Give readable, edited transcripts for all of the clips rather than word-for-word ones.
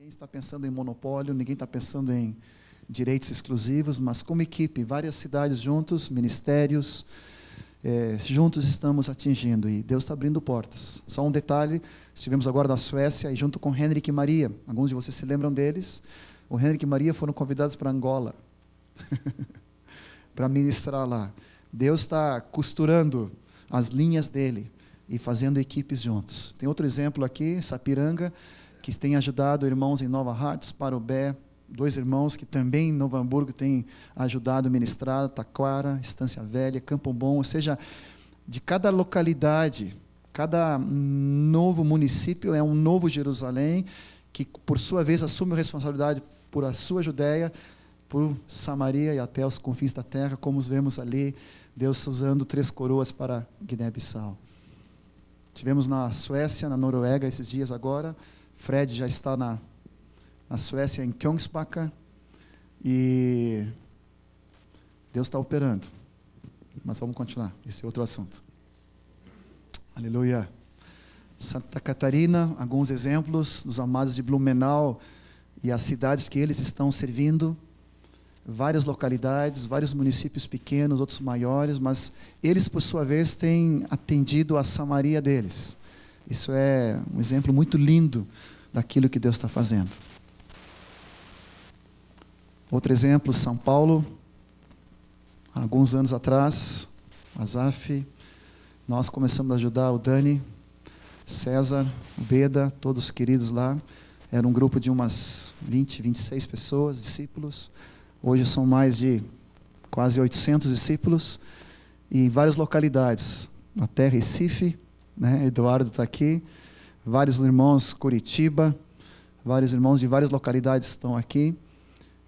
Ninguém está pensando em monopólio, ninguém está pensando em direitos exclusivos, mas como equipe, várias cidades juntos, ministérios, juntos estamos atingindo, e Deus está abrindo portas. Só um detalhe, estivemos agora na Suécia, e junto com Henrik e Maria, alguns de vocês se lembram deles, o Henrik e Maria foram convidados para Angola, para ministrar lá. Deus está costurando as linhas dele, e fazendo equipes juntos. Tem outro exemplo aqui, Sapiranga, que tem ajudado irmãos em Nova Hartz, Parobé, 2 irmãos que também em Novo Hamburgo têm ajudado a ministrar, Taquara, Estância Velha, Campo Bom, ou seja, de cada localidade, cada novo município é um novo Jerusalém, que por sua vez assume a responsabilidade por a sua Judéia, por Samaria e até os confins da terra, como vemos ali, Deus usando 3 coroas para Guiné-Bissau. Tivemos na Suécia, na Noruega, esses dias agora. Fred já está na Suécia, em Kungsbacka. E Deus está operando. Mas vamos continuar, esse é outro assunto. Aleluia. Santa Catarina, alguns exemplos dos amados de Blumenau e as cidades que eles estão servindo. Várias localidades, vários municípios pequenos, outros maiores, mas eles, por sua vez, têm atendido a Samaria deles. Isso é um exemplo muito lindo daquilo que Deus está fazendo. Outro exemplo, São Paulo, há alguns anos atrás, Azaf, nós começamos a ajudar o Dani, César, o Beda, todos queridos lá. Era um grupo de umas 20, 26 pessoas, discípulos. Hoje são mais de quase 800 discípulos, e em várias localidades, até Recife, né? Eduardo está aqui, vários irmãos, Curitiba, vários irmãos de várias localidades estão aqui,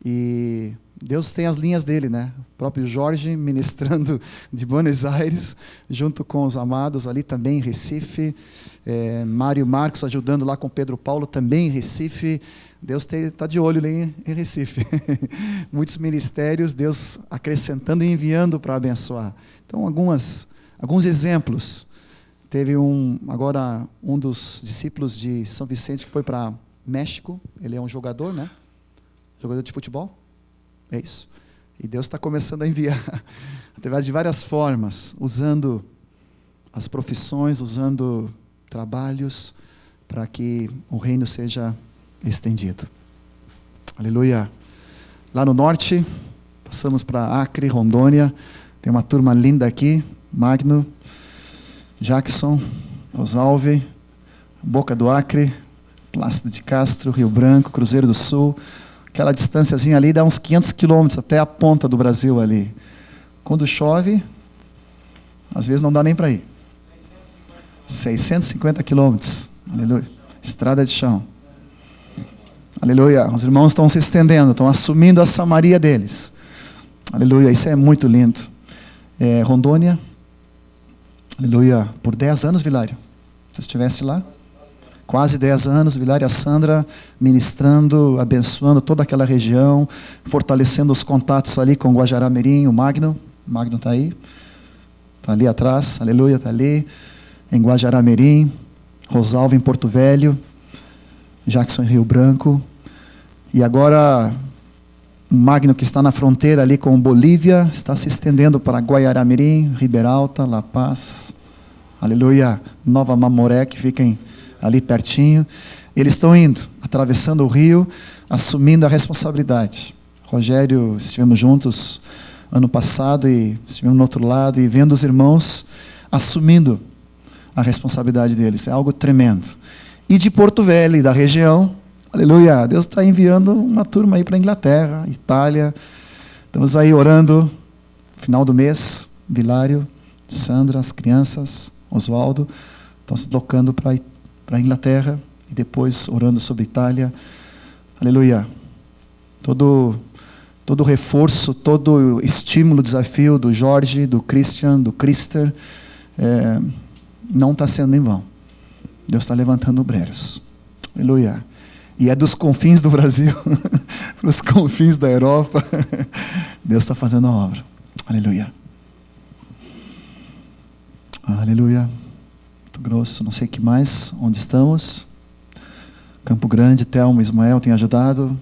e Deus tem as linhas dele, né? O próprio Jorge ministrando de Buenos Aires, junto com os amados ali também em Recife, Mário Marcos ajudando lá com Pedro Paulo também em Recife. Deus está de olho ali em Recife. Muitos ministérios, Deus acrescentando e enviando para abençoar. Então, alguns exemplos. Teve agora um dos discípulos de São Vicente que foi para México. Ele é um jogador, né? Jogador de futebol. É isso. E Deus está começando a enviar, através de várias formas, usando as profissões, usando trabalhos, para que o reino seja estendido. Aleluia. Lá no norte, passamos para Acre, Rondônia. Tem uma turma linda aqui. Magno, Jackson, Osalve, Boca do Acre, Plácido de Castro, Rio Branco, Cruzeiro do Sul. Aquela distânciazinha ali dá uns 500 quilômetros até a ponta do Brasil ali. Quando chove, às vezes não dá nem para ir. 650 quilômetros. Aleluia. Estrada de chão. Aleluia. Os irmãos estão se estendendo, estão assumindo a Samaria deles. Aleluia. Isso é muito lindo. Rondônia. Aleluia. Por 10 anos, Vilário. Se estivesse lá. Quase 10 anos, Vilário e a Sandra ministrando, abençoando toda aquela região, fortalecendo os contatos ali com Guajará-Mirim, o Magno. O Magno está aí. Está ali atrás. Aleluia. Está ali. Em Guajará-Mirim. Rosalvo em Porto Velho. Jackson em Rio Branco. E agora, o Magno, que está na fronteira ali com Bolívia, está se estendendo para Guaiará-Mirim, Riberalta, La Paz, aleluia, Nova Mamoré, que fiquem ali pertinho. Eles estão indo, atravessando o rio, assumindo a responsabilidade. Rogério, estivemos juntos ano passado, e estivemos no outro lado, e vendo os irmãos assumindo a responsabilidade deles. É algo tremendo. E de Porto Velho, da região, aleluia, Deus está enviando uma turma aí para a Inglaterra, Itália. Estamos aí orando, final do mês, Vilário, Sandra, as crianças, Oswaldo, estão se deslocando para a Inglaterra, e depois orando sobre a Itália. Aleluia. Todo reforço, todo estímulo, desafio do Jorge, do Christian, do Christer, não está sendo em vão. Deus está levantando obreiros. Aleluia. E é dos confins do Brasil para os confins da Europa. Deus está fazendo a obra. Aleluia. Aleluia. Muito grosso, não sei o que mais. Onde estamos? Campo Grande, Telmo, Ismael tem ajudado.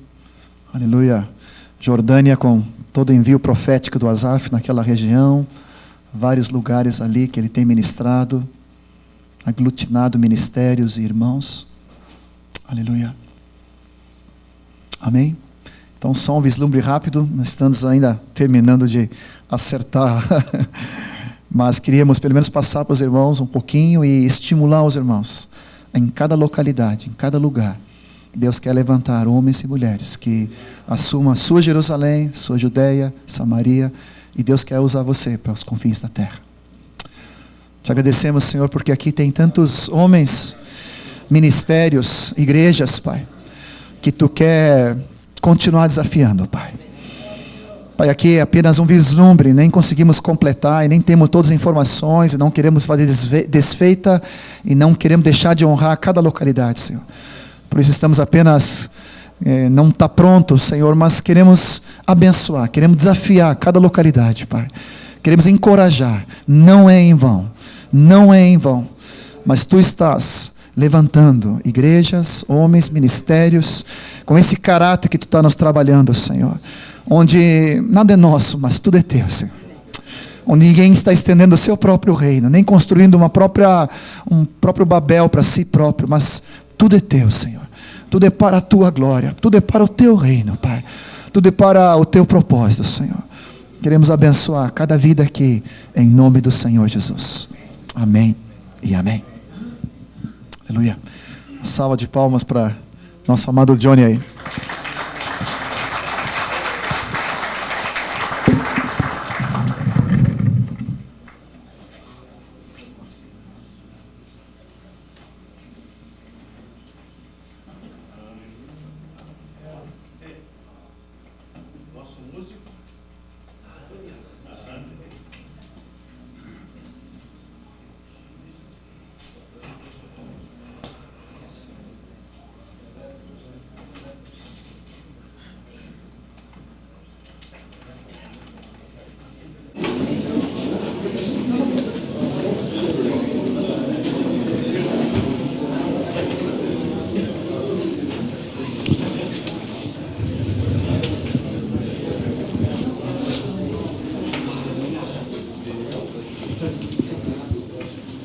Aleluia. Jordânia com todo o envio profético do Asaf naquela região. Vários lugares ali que ele tem ministrado, aglutinado ministérios e irmãos. Aleluia. Amém? Então, só um vislumbre rápido. Nós estamos ainda terminando de acertar. Mas queríamos pelo menos passar para os irmãos um pouquinho e estimular os irmãos. Em cada localidade, em cada lugar. Deus quer levantar homens e mulheres que assumam a sua Jerusalém, sua Judeia, Samaria. E Deus quer usar você para os confins da terra. Te agradecemos, Senhor, porque aqui tem tantos homens, ministérios, igrejas, Pai, que Tu quer continuar desafiando, Pai. Pai, aqui é apenas um vislumbre, nem conseguimos completar e nem temos todas as informações, e não queremos fazer desfeita e não queremos deixar de honrar cada localidade, Senhor. Por isso estamos apenas... não está pronto, Senhor, mas queremos abençoar, queremos desafiar cada localidade, Pai. Queremos encorajar, não é em vão, não é em vão, mas Tu estás levantando igrejas, homens, ministérios, com esse caráter que Tu está nos trabalhando, Senhor, onde nada é nosso, mas tudo é Teu, Senhor. Onde ninguém está estendendo o seu próprio reino, nem construindo um próprio Babel para si próprio, mas tudo é Teu, Senhor. Tudo é para a Tua glória, tudo é para o Teu reino, Pai. Tudo é para o Teu propósito, Senhor. Queremos abençoar cada vida aqui, em nome do Senhor Jesus. Amém e amém. Aleluia. Uma salva de palmas para nosso amado Johnny aí.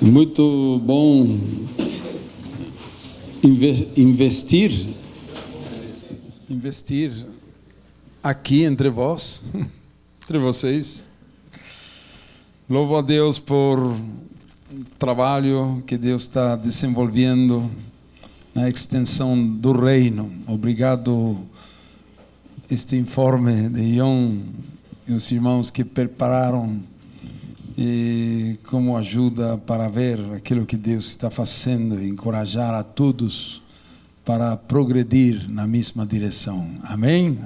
Muito bom investir aqui entre vós, entre vocês. Louvo a Deus por o trabalho que Deus está desenvolvendo na extensão do reino. Obrigado este informe de John e os irmãos que prepararam, e como ajuda para ver aquilo que Deus está fazendo e encorajar a todos para progredir na mesma direção. Amém?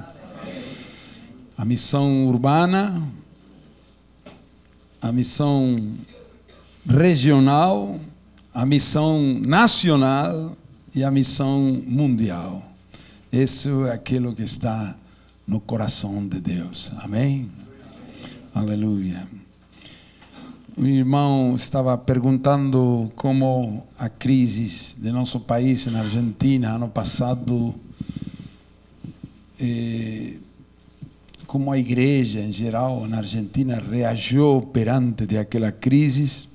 A missão urbana, a missão regional, a missão nacional e a missão mundial. Isso é aquilo que está no coração de Deus. Amém? Aleluia. O irmão estava perguntando como a crise de nosso país na Argentina, ano passado, como a igreja em geral na Argentina reagiu perante aquela crise.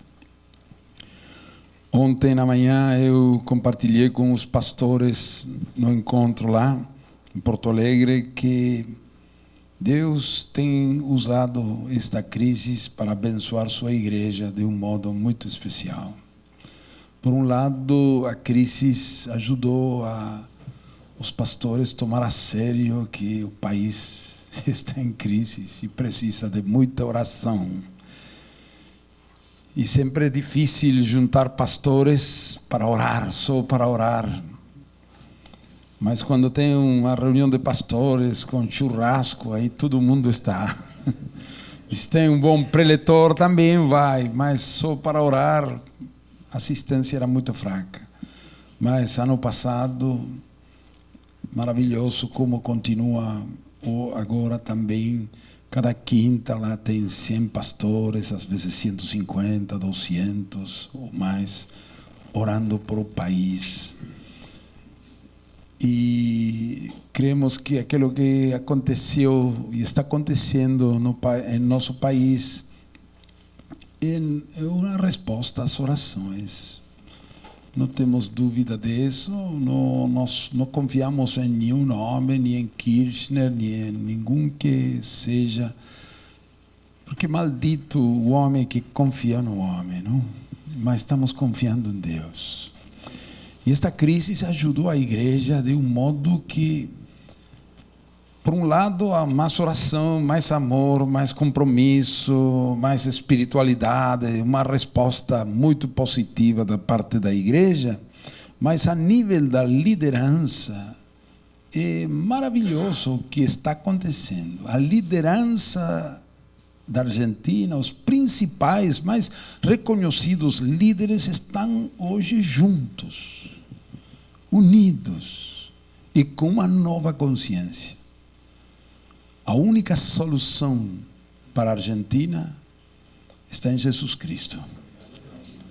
Ontem na manhã eu compartilhei com os pastores no encontro lá em Porto Alegre que Deus tem usado esta crise para abençoar sua igreja de um modo muito especial. Por um lado, a crise ajudou os pastores a tomar a sério que o país está em crise e precisa de muita oração. E sempre é difícil juntar pastores para orar, só para orar. Mas quando tem uma reunião de pastores com churrasco, aí todo mundo está. Se tem um bom preletor também vai, mas só para orar a assistência era muito fraca. Mas ano passado, maravilhoso como continua agora também. Cada quinta lá tem 100 pastores, às vezes 150, 200 ou mais, orando por o país. E cremos que aquilo que aconteceu e está acontecendo em nosso país é uma resposta às orações. Não temos dúvida disso. Nós não confiamos em nenhum homem, nem em Kirchner, nem em nenhum que seja. Porque maldito o homem que confia no homem, não? Mas estamos confiando em Deus. E esta crise ajudou a igreja de um modo que, por um lado, há mais oração, mais amor, mais compromisso, mais espiritualidade, uma resposta muito positiva da parte da igreja, mas a nível da liderança, é maravilhoso o que está acontecendo. A liderança da Argentina, os principais, mais reconhecidos líderes estão hoje juntos, unidos e com uma nova consciência. A única solução para a Argentina está em Jesus Cristo.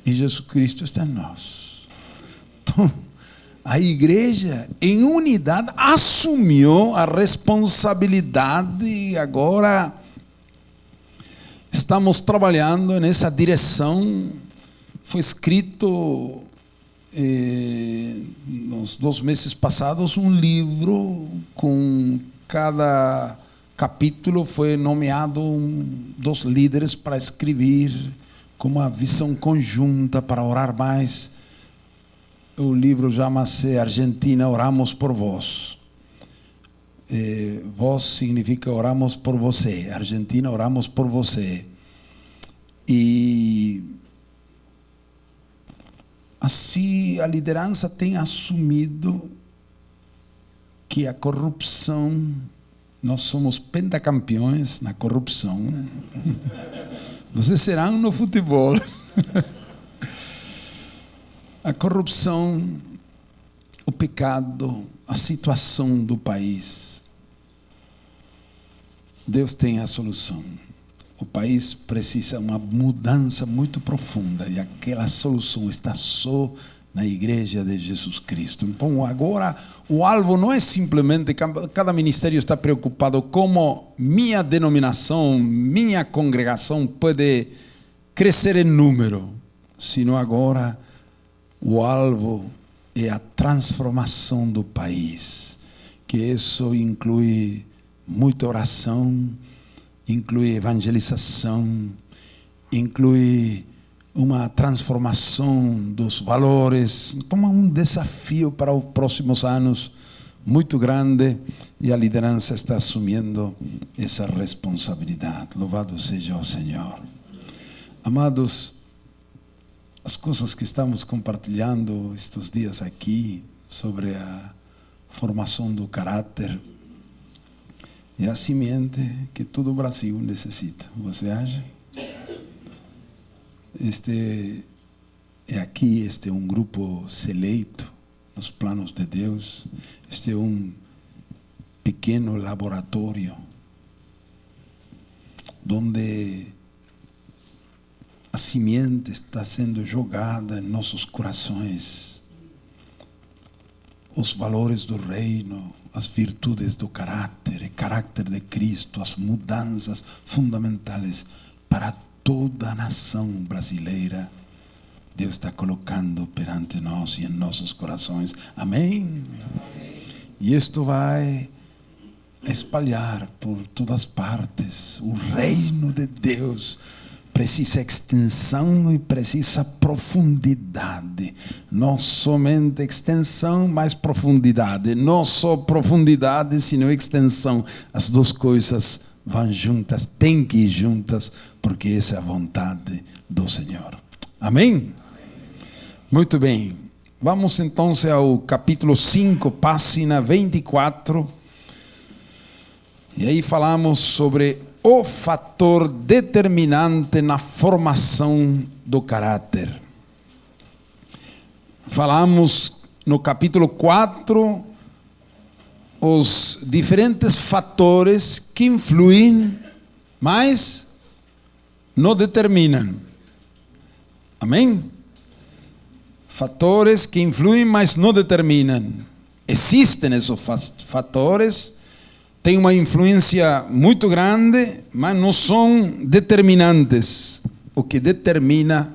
E Jesus Cristo está em nós. Então, a igreja, em unidade, assumiu a responsabilidade e agora estamos trabalhando nessa direção. Foi escrito nos 2 meses passados um livro com cada capítulo foi nomeado 2 líderes para escrever com uma visão conjunta para orar mais. O livro chama-se Argentina, Oramos por Vós. Vós significa oramos por você. Argentina, oramos por você. E assim a liderança tem assumido que a corrupção, nós somos pentacampeões na corrupção. Vocês serão no futebol. A corrupção, o pecado, a situação do país. Deus tem a solução. O país precisa de uma mudança muito profunda e aquela solução está só na igreja de Jesus Cristo. Então agora o alvo não é simplesmente, cada ministério está preocupado como minha denominação, minha congregação pode crescer em número, sino agora o alvo é a transformação do país, que isso inclui muita oração, inclui evangelização, inclui uma transformação dos valores. Então é um desafio para os próximos anos muito grande e a liderança está assumindo essa responsabilidade. Louvado seja o Senhor. Amados, as coisas que estamos compartilhando estes dias aqui sobre a formação do caráter é a semente que todo o Brasil necessita. Você acha? Este é um grupo seleto nos planos de Deus. Este é um pequeno laboratório onde a semente está sendo jogada em nossos corações. Os valores do reino, as virtudes do caráter, o caráter de Cristo, as mudanças fundamentais para toda a nação brasileira. Deus está colocando perante nós e em nossos corações. Amém? Amém. E isto vai espalhar por todas partes. O reino de Deus precisa extensão e precisa profundidade. Não somente extensão, mas profundidade. Não só profundidade, sino extensão. As 2 coisas vão juntas, têm que ir juntas, porque essa é a vontade do Senhor. Amém? Muito bem. Vamos então ao capítulo 5, página 24. E aí falamos sobre o fator determinante na formação do caráter. Falamos no capítulo 4 os diferentes fatores que influem, mas não determinam. Amém? Fatores que influem, mas não determinam. existem esses fatores, têm uma influência muito grande, mas não são determinantes. O que determina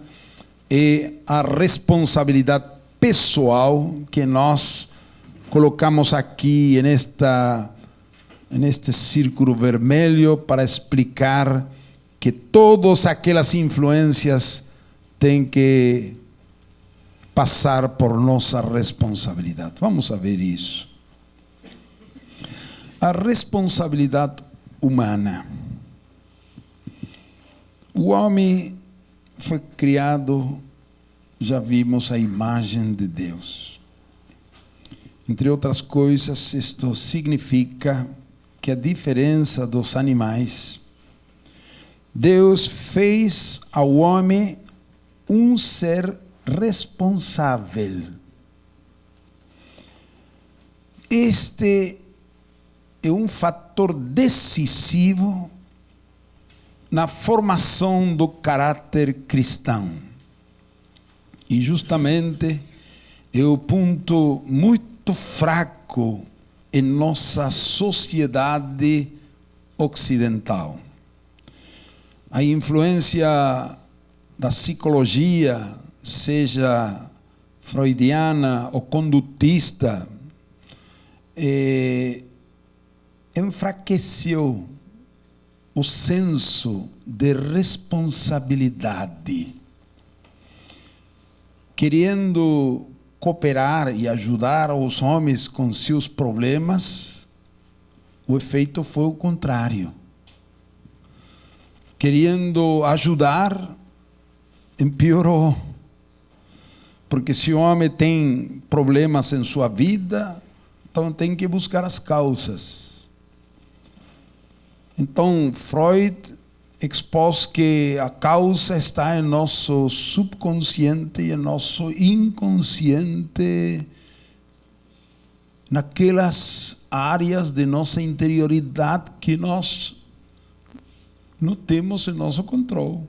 é a responsabilidade pessoal que nós colocamos aqui neste círculo vermelho para explicar que todas aquelas influências têm que passar por nossa responsabilidade. Vamos a ver isso. A responsabilidade humana. O homem foi criado, já vimos, a imagem de Deus. Entre outras coisas, isto significa que a diferença dos animais, Deus fez ao homem um ser responsável. Este é um fator decisivo na formação do caráter cristão. E justamente é o ponto muito fraco em nossa sociedade ocidental. A influência da psicologia, seja freudiana ou condutista, enfraqueceu o senso de responsabilidade. Querendo cooperar e ajudar os homens com seus problemas, o efeito foi o contrário. Querendo ajudar, empeorou. Porque se o homem tem problemas em sua vida, então tem que buscar as causas. Então, Freud expôs que a causa está em nosso subconsciente e em nosso inconsciente, naquelas áreas de nossa interioridade que nós não temos em nosso controle.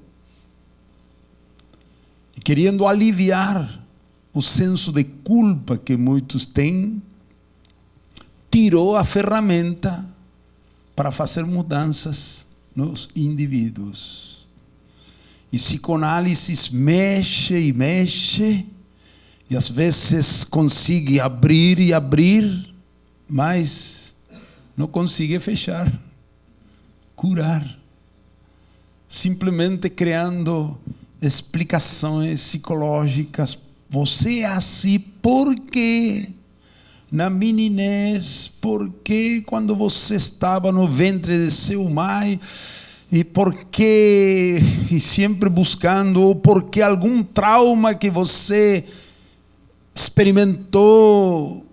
E querendo aliviar o senso de culpa que muitos têm, tirou a ferramenta para fazer mudanças nos indivíduos. E psicoanálise mexe e mexe, e às vezes consegue abrir e abrir, mas não consegue fechar, curar. Simplesmente criando explicações psicológicas. Você é assim porque na meninez, porque quando você estava no ventre de seu mãe, e porque, e sempre buscando, ou porque algum trauma que você experimentou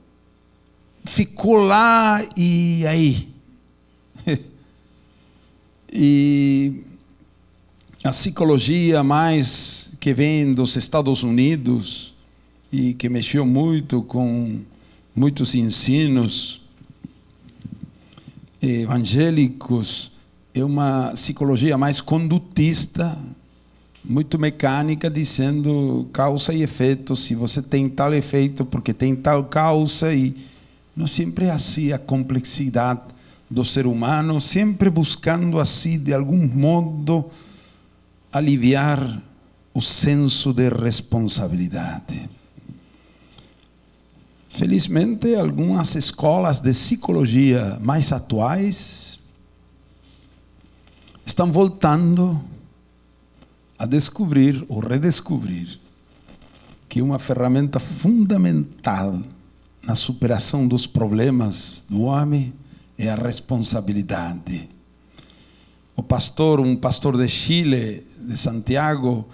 ficou lá, e aí? E a psicologia mais que vem dos Estados Unidos e que mexeu muito com muitos ensinos evangélicos, é uma psicologia mais condutista, muito mecânica, dizendo causa e efeito. Se você tem tal efeito, porque tem tal causa, e não sempre é assim a complexidade do ser humano, sempre buscando assim, de algum modo, aliviar o senso de responsabilidade. Felizmente, algumas escolas de psicologia mais atuais estão voltando a descobrir ou redescobrir que uma ferramenta fundamental na superação dos problemas do homem é a responsabilidade. Um pastor de Chile, de Santiago,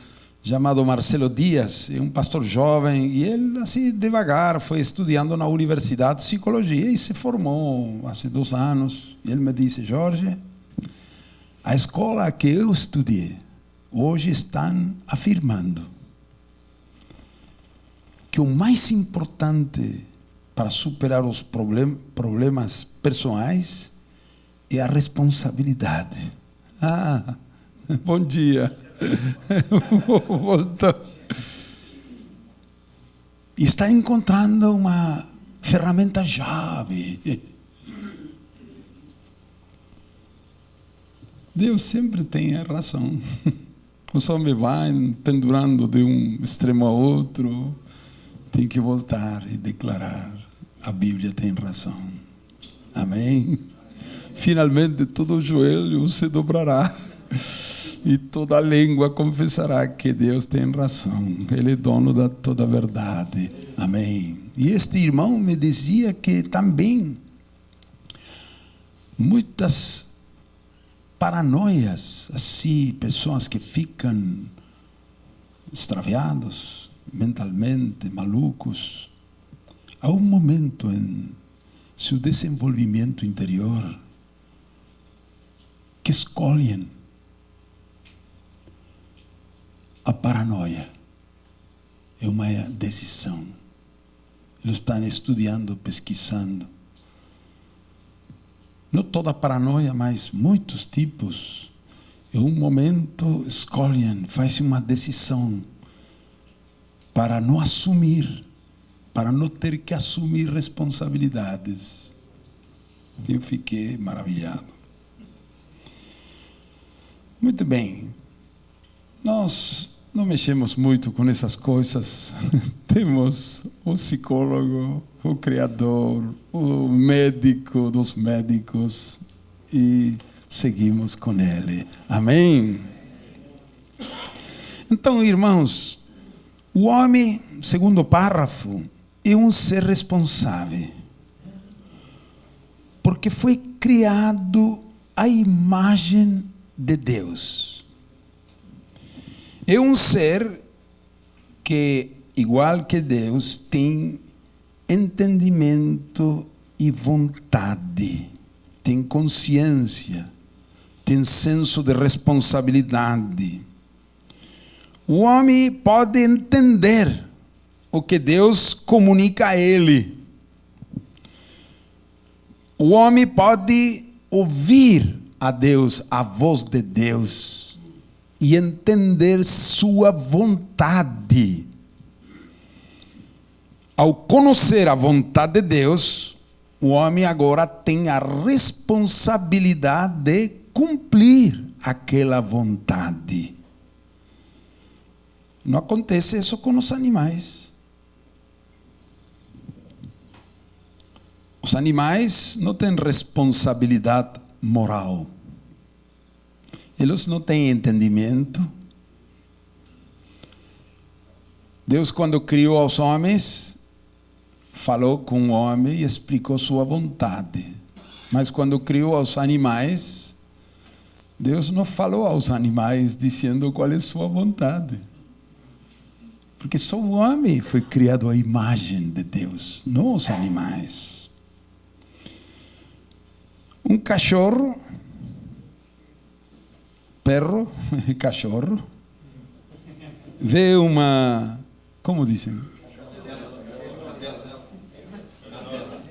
chamado Marcelo Dias, é um pastor jovem, e ele, assim, devagar, foi estudando na universidade de psicologia e se formou há 2 anos. E ele me disse: Jorge, a escola que eu estudei, hoje estão afirmando que o mais importante para superar os problemas pessoais é a responsabilidade. Ah, bom dia. Voltou. E está encontrando uma ferramenta-chave. Deus sempre tem a razão. Os homens vão pendurando de um extremo a outro. Tem que voltar e declarar: a Bíblia tem razão. Amém? Finalmente todo joelho se dobrará e toda língua confessará que Deus tem razão. Ele é dono de toda a verdade. Amém? E este irmão me dizia que também muitas paranoias, assim, pessoas que ficam extraviados mentalmente, malucos, há um momento em seu desenvolvimento interior que escolhem a paranoia. É uma decisão. Eles estão estudando, pesquisando. Não toda paranoia, mas muitos tipos. Em um momento escolhem, fazem uma decisão para não assumir, para não ter que assumir responsabilidades. Eu fiquei maravilhado. Muito bem. Nós não mexemos muito com essas coisas. Temos o psicólogo, o criador, o médico dos médicos e seguimos com ele. Amém? Então, irmãos, o homem, segundo o parágrafo, é um ser responsável, porque foi criado à imagem de Deus. É um ser que, igual que Deus, tem entendimento e vontade, tem consciência, tem senso de responsabilidade. O homem pode entender o que Deus comunica a ele. O homem pode ouvir a Deus, a voz de Deus, e entender sua vontade. Ao conhecer a vontade de Deus, o homem agora tem a responsabilidade de cumprir aquela vontade. Não acontece isso com os animais. Os animais não têm responsabilidade moral. Eles não têm entendimento. Deus, quando criou os homens, falou com o homem e explicou sua vontade. Mas quando criou os animais, Deus não falou aos animais dizendo qual é sua vontade. Porque só o homem foi criado à imagem de Deus, não os animais. Um cachorro, perro, cachorro, vê uma, como dizem?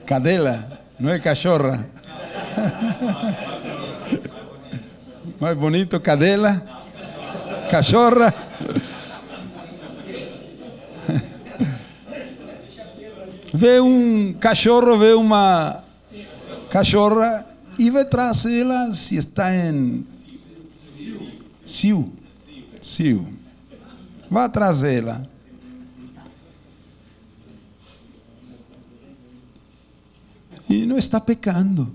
Cadela, não é cachorra? Mais bonito, cadela, cachorra. Vê um cachorro, vê uma cachorra e vai atrás dela se está em cio. Vai atrás dela. E não está pecando.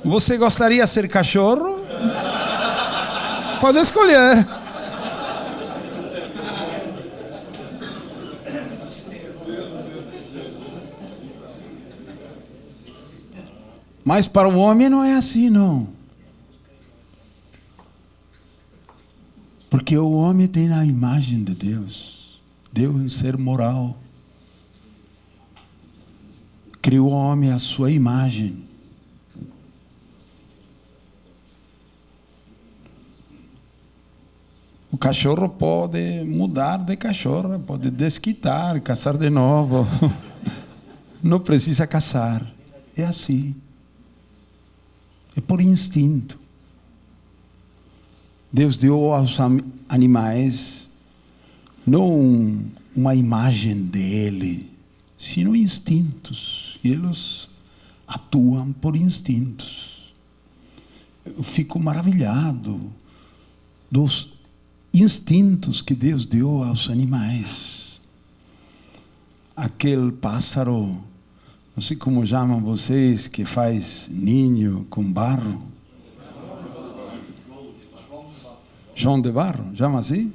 Você gostaria de ser cachorro? Pode escolher. Mas para o homem não é assim, não. Porque o homem tem a imagem de Deus. Deus é um ser moral. Criou o homem à sua imagem. O cachorro pode mudar de cachorro, pode desquitar, caçar de novo. Não precisa caçar. É assim. É por instinto. Deus deu aos animais não uma imagem dele, sino instintos. E eles atuam por instintos. Eu fico maravilhado dos instintos que Deus deu aos animais. Aquele pássaro, não sei como chamam vocês, que faz ninho com barro. João de Barro, chama assim?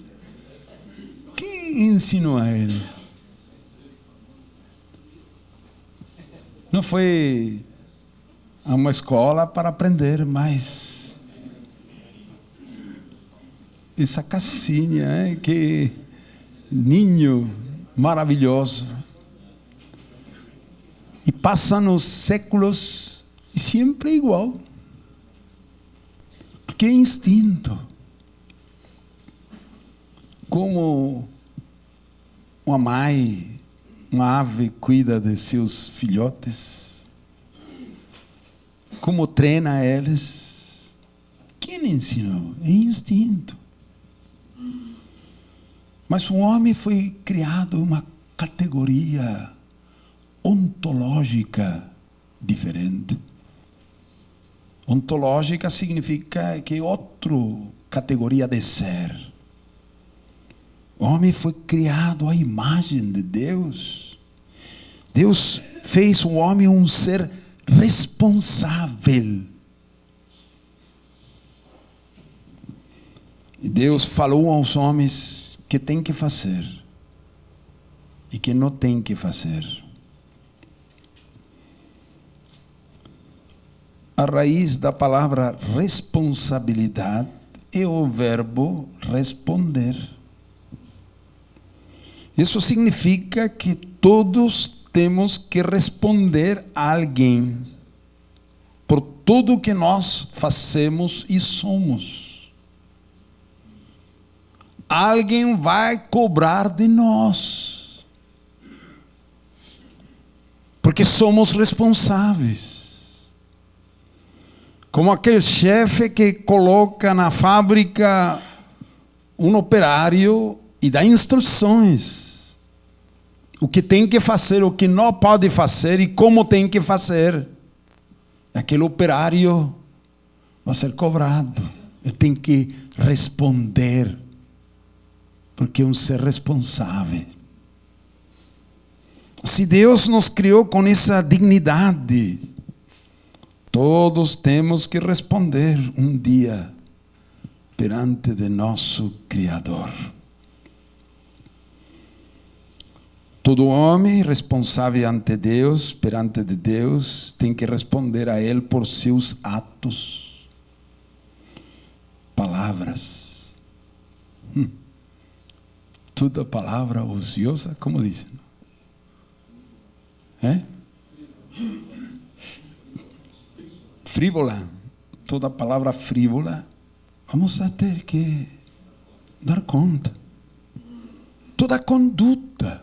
Quem ensinou a ele? Não foi a uma escola para aprender, mas essa casinha, que ninho maravilhoso. E passam os séculos e sempre é igual. Porque é instinto. Como uma mãe, uma ave cuida de seus filhotes, como treina eles, quem ensinou? É instinto. Mas o homem foi criado uma categoria ontológica diferente. Ontológica significa que é outra categoria de ser. O homem foi criado à imagem de Deus. Deus fez o homem um ser responsável. E Deus falou aos homens que tem que fazer e que não tem que fazer. A raiz da palavra responsabilidade é o verbo responder. Isso significa que todos temos que responder a alguém por tudo que nós fazemos e somos. Alguém vai cobrar de nós, porque somos responsáveis. Como aquele chefe que coloca na fábrica um operário e dá instruções. O que tem que fazer, o que não pode fazer e como tem que fazer. Aquele operário vai ser cobrado. Ele tem que responder. Porque é um ser responsável. Se Deus nos criou com essa dignidade, todos temos que responder um dia perante de nosso Criador. Todo homem responsável ante Deus, perante de Deus, tem que responder a Ele por seus atos, palavras. Toda palavra ociosa, como dizem? Frívola. Toda palavra frívola, vamos a ter que dar conta. Toda conduta.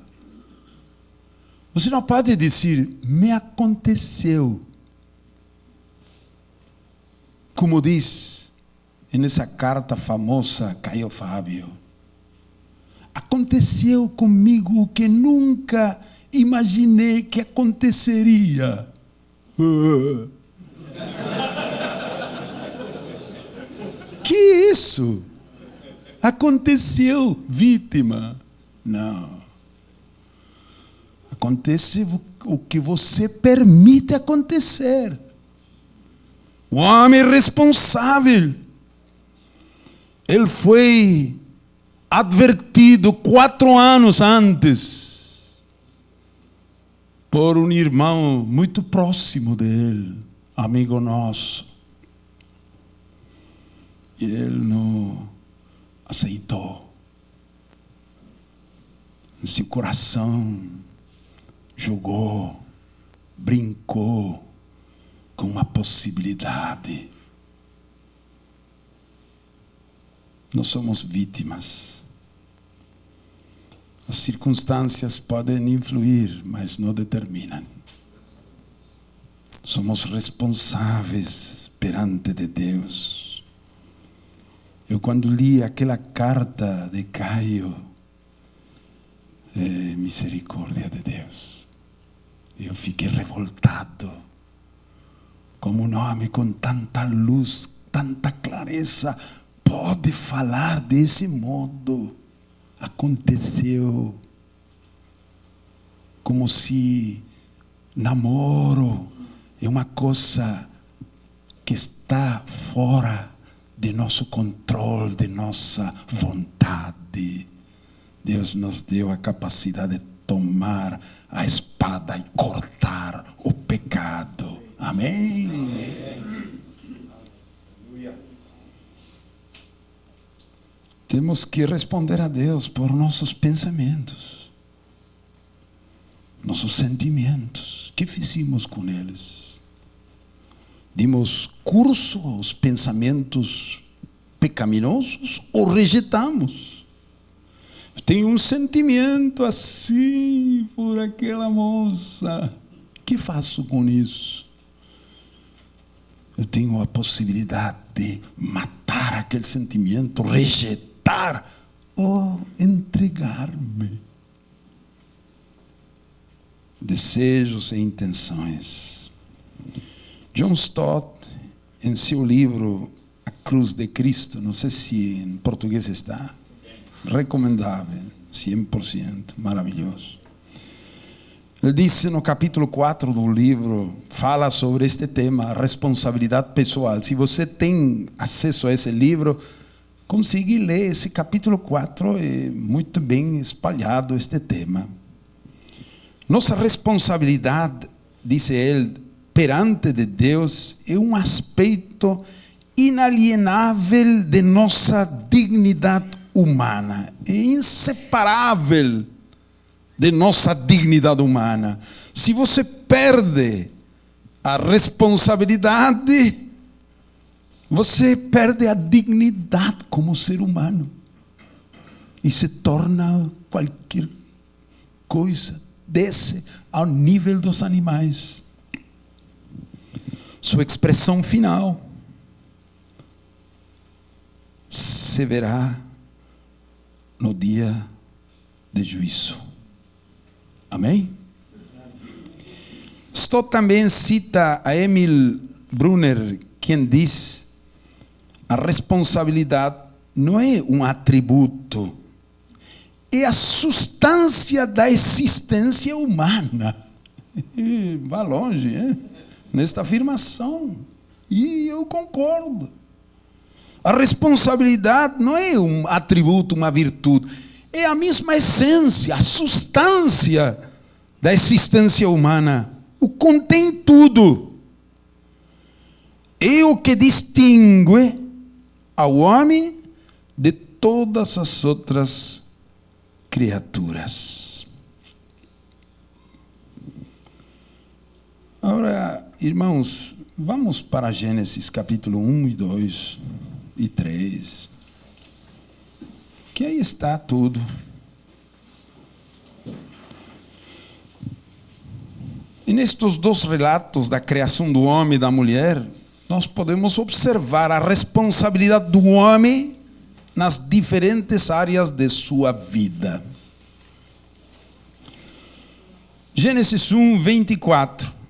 Você não pode dizer, me aconteceu. Como diz nessa carta famosa Caio Fábio. Aconteceu comigo o que nunca imaginei que aconteceria. Que isso? Aconteceu, vítima. Não. Acontece o que você permite acontecer. O homem responsável. Ele foi advertido 4 anos antes por um irmão muito próximo dele, amigo nosso. E ele não aceitou. Em seu coração jogou, brincou com uma possibilidade. Nós somos vítimas. As circunstâncias podem influir, mas não determinam. Somos responsáveis perante de Deus. Eu quando li aquela carta de Caio, misericórdia de Deus, eu fiquei revoltado. Como um homem com tanta luz, tanta clareza, pode falar desse modo? Aconteceu. Como se namoro é uma coisa que está fora de nosso controle, de nossa vontade. Deus nos deu a capacidade de tomar a espada e cortar o pecado. Amém? Temos que responder a Deus por nossos pensamentos, nossos sentimentos. O que fizemos com eles? Dimos curso aos pensamentos pecaminosos ou rejeitamos? Eu tenho um sentimento assim por aquela moça. O que faço com isso? Eu tenho a possibilidade de matar aquele sentimento, rejeitar ou entregar-me. Desejos e intenções. John Stott, em seu livro A Cruz de Cristo, não sei se em português está, recomendável, 100%, maravilhoso. Ele disse no capítulo 4 do livro, fala sobre este tema, a responsabilidade pessoal. Se você tem acesso a esse livro, consiga ler esse capítulo 4, é muito bem espalhado este tema. Nossa responsabilidade, disse ele, perante de Deus, é um aspecto inalienável de nossa dignidade humana, é inseparável de nossa dignidade humana. Se você perde a responsabilidade, você perde a dignidade como ser humano e se torna qualquer coisa, desce ao nível dos animais. Sua expressão final se verá no dia de juízo. Amém? Stott também cita a Emil Brunner, quem diz: a responsabilidade não é um atributo, é a substância da existência humana. Vá longe, hein? Nesta afirmação. E eu concordo. A responsabilidade não é um atributo, uma virtude. É a mesma essência, a substância da existência humana. O contém tudo. É o que distingue ao homem de todas as outras criaturas. Agora, irmãos, vamos para Gênesis capítulo 1 e 2 e 3. Que aí está tudo. E nestes dois relatos da criação do homem e da mulher, nós podemos observar a responsabilidade do homem nas diferentes áreas de sua vida. Gênesis 1, 24.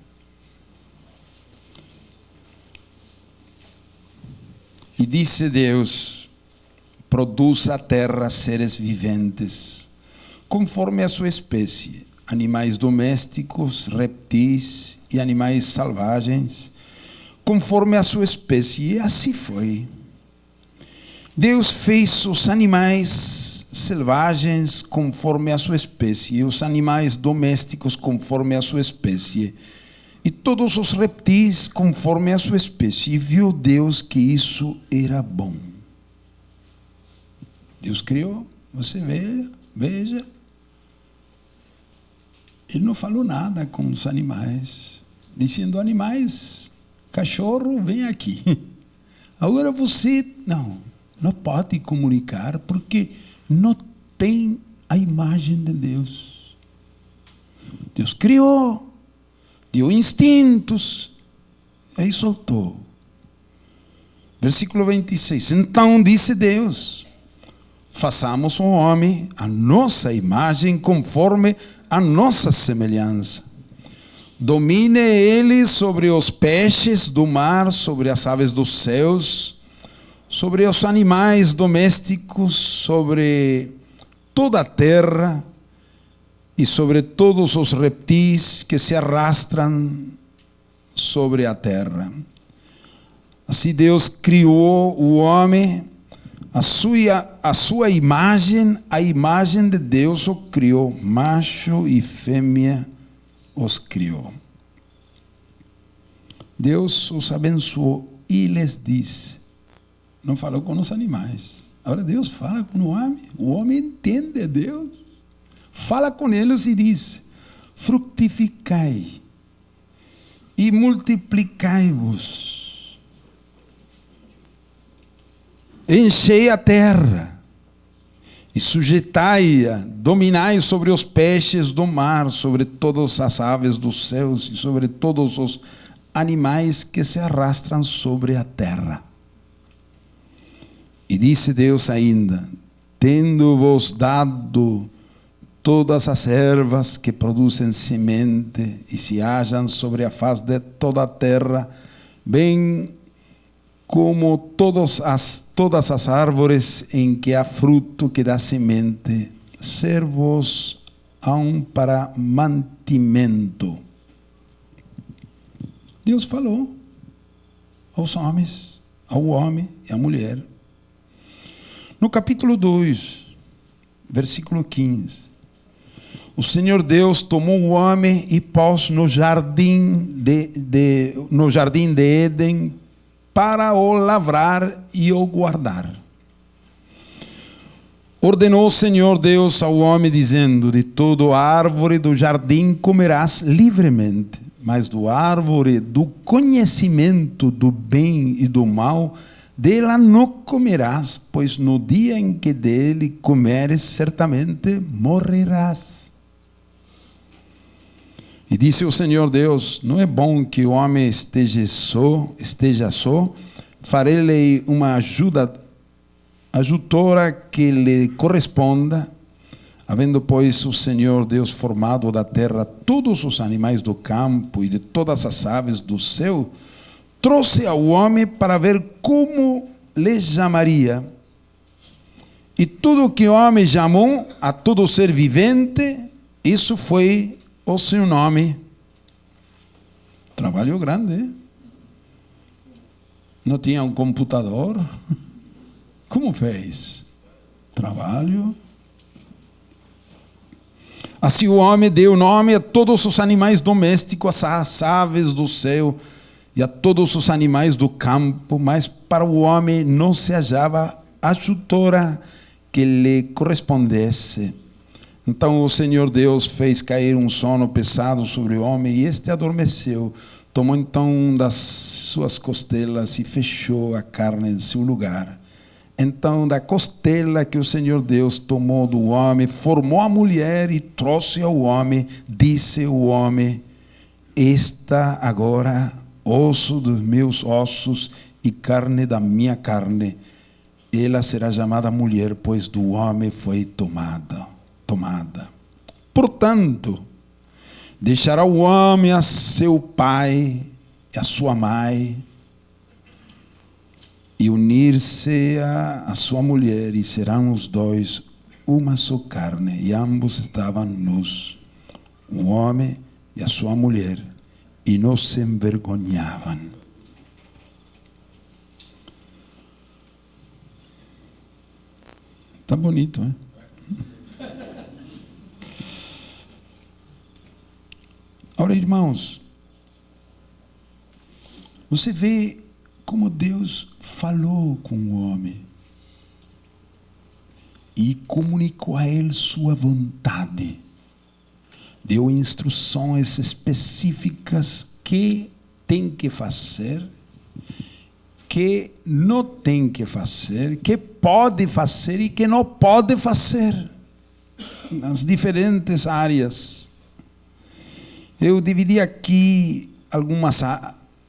E disse Deus: produz a terra seres viventes, conforme a sua espécie, animais domésticos, reptis e animais selvagens, conforme a sua espécie. E assim foi. Deus fez os animais selvagens conforme a sua espécie, e os animais domésticos conforme a sua espécie, e todos os reptis conforme a sua espécie. E viu Deus que isso era bom. Deus criou, você veja. Ele não falou nada com os animais, dizendo: animais, cachorro, vem aqui. Agora você não pode comunicar, porque não tem a imagem de Deus. Deus criou, deu instintos, aí soltou. Versículo 26. Então disse Deus: façamos o homem a nossa imagem, conforme a nossa semelhança. Domine ele sobre os peixes do mar, sobre as aves dos céus, sobre os animais domésticos, sobre toda a terra e sobre todos os reptis que se arrastram sobre a terra. Assim Deus criou o homem, a sua imagem, a imagem de Deus o criou, macho e fêmea os criou. Deus os abençoou e lhes disse, não falou com os animais, agora Deus fala com o homem entende Deus, fala com eles e diz, fructificai e multiplicai-vos, enchei a terra e sujeitai-a, dominai sobre os peixes do mar, sobre todas as aves dos céus e sobre todos os animais que se arrastram sobre a terra. E disse Deus ainda, tendo-vos dado todas as ervas que produzem semente e se acham sobre a face de toda a terra, bem como todas as árvores em que há fruto que dá semente, ser-vos para mantimento. Deus falou aos homens, ao homem e à mulher. No capítulo 2, versículo 15, o Senhor Deus tomou o homem e pôs no jardim de Éden para o lavrar e o guardar. Ordenou o Senhor Deus ao homem, dizendo, de toda árvore do jardim comerás livremente, mas do árvore do conhecimento do bem e do mal, dela não comerás, pois no dia em que dele comeres, certamente morrerás. E disse o Senhor Deus, não é bom que o homem esteja só, farei-lhe uma ajutora que lhe corresponda. Havendo, pois, o Senhor Deus formado da terra todos os animais do campo e de todas as aves do céu, trouxe ao homem para ver como lhe chamaria. E tudo o que o homem chamou a todo ser vivente, isso foi o seu nome. Trabalho grande, hein? Não tinha um computador? Como fez? Trabalho. Assim o homem deu nome a todos os animais domésticos, às aves do céu e a todos os animais do campo, mas para o homem não se achava ajutora que lhe correspondesse. Então o Senhor Deus fez cair um sono pesado sobre o homem e este adormeceu. Tomou então uma das suas costelas e fechou a carne em seu lugar. Então da costela que o Senhor Deus tomou do homem, formou a mulher e trouxe ao homem. Disse o homem, esta agora osso dos meus ossos e carne da minha carne. Ela será chamada mulher, pois do homem foi tomada. Portanto, deixará o homem a seu pai e a sua mãe e unir-se a sua mulher, e serão os dois uma só carne. E ambos estavam nus, o homem e a sua mulher, e não se envergonhavam. Tá bonito, hein? Ora, irmãos, você vê como Deus falou com o homem e comunicou a ele sua vontade. Deu instruções específicas que tem que fazer, que não tem que fazer, que pode fazer e que não pode fazer, nas diferentes áreas. Eu dividi aqui algumas